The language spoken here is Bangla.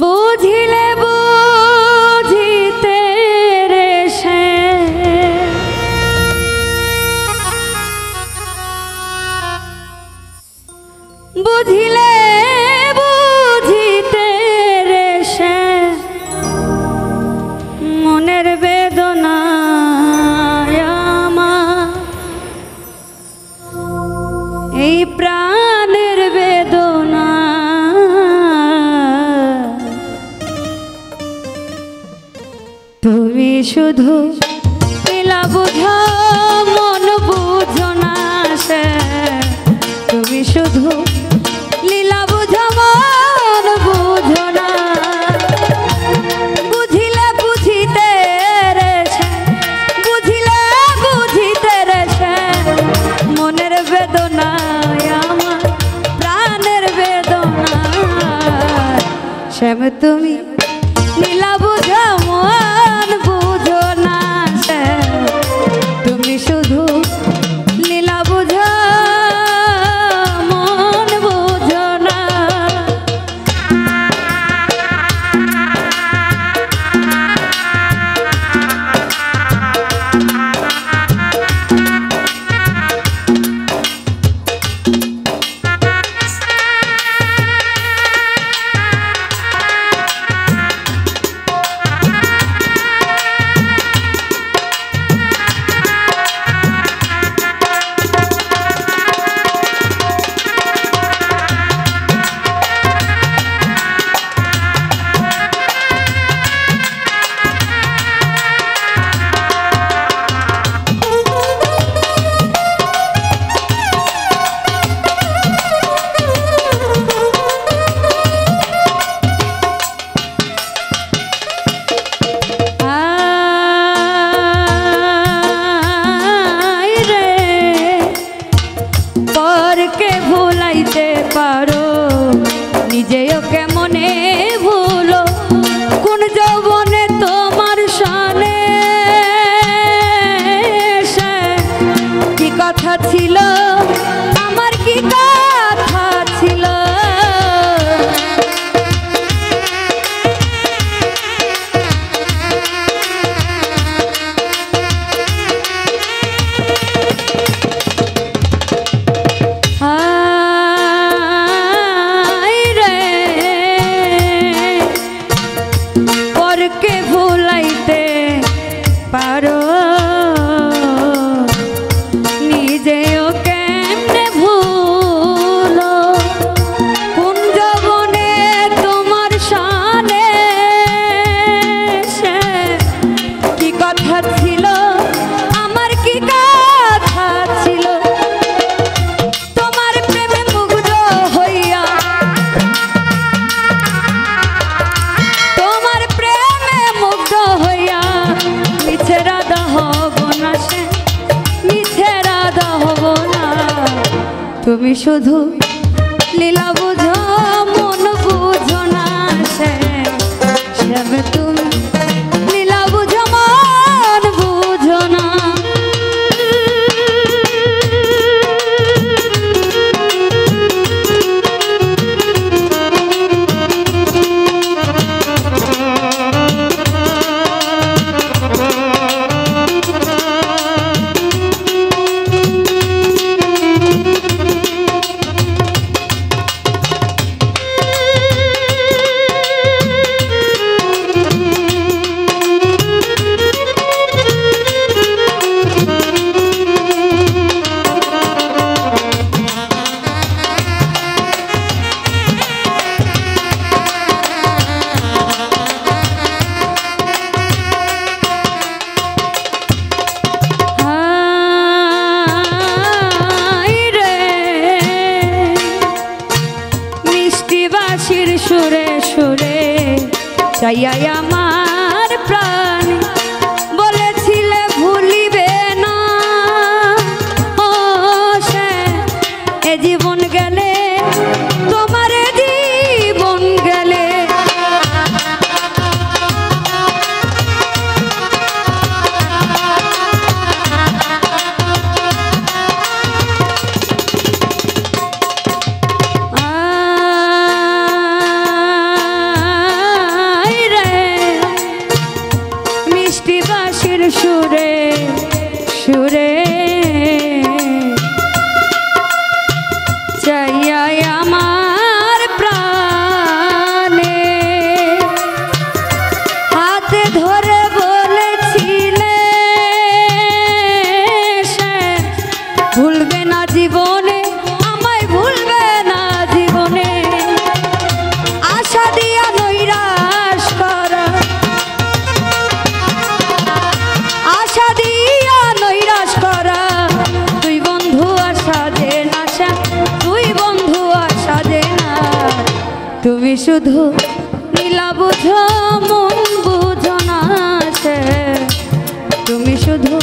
বুঝিলে বুঝিতে রে সে বুঝিলে বুঝিতে রে সে মনের বেদনা এই প্রাণের বেদনা তুমি শুধু লীলা বুঝো মন বুঝো না সে তুমি শুধু লীলা বুঝো মন বুঝো না বুঝিলে বুঝিতে রে সে বুঝিলে বুঝিতে রে সে মনের বেদনা আমার প্রাণের বেদনা শ্যাম তুমি লীলা বুঝো মন বুঝো না সে তুমি শুধু লীলা বুঝো মন বুঝো না পারো নিজেও কেমনে ভুলো কোন যৌবনে তোমার সানে কি কথা ছিল আমার কি কথা ছিল পারো নিজেও কেমনে ভুলো কোন যৌবনে তোমার সানে কি কথা ছিল আমার কি কথা ছিল তোমার প্রেমে মুগ্ধ হইয়া তোমার প্রেমে মুগ্ধ হইয়া মিছে রাধা হব না সে মিছে রাধা হব না তুমি শুধু লীলা বুঝো মন বুঝো না সে শ্যাম তুমি লীলা বুঝো মন বুঝো না সুরে সুরে চাইয়া আমার প্রাণ বলেছিলে ভুলিবে না ও সে এ জীবন গেলে তোমার জীবন গেলে শুধু নীলা বুঝো মন বুঝো না সে, তুমি শুধু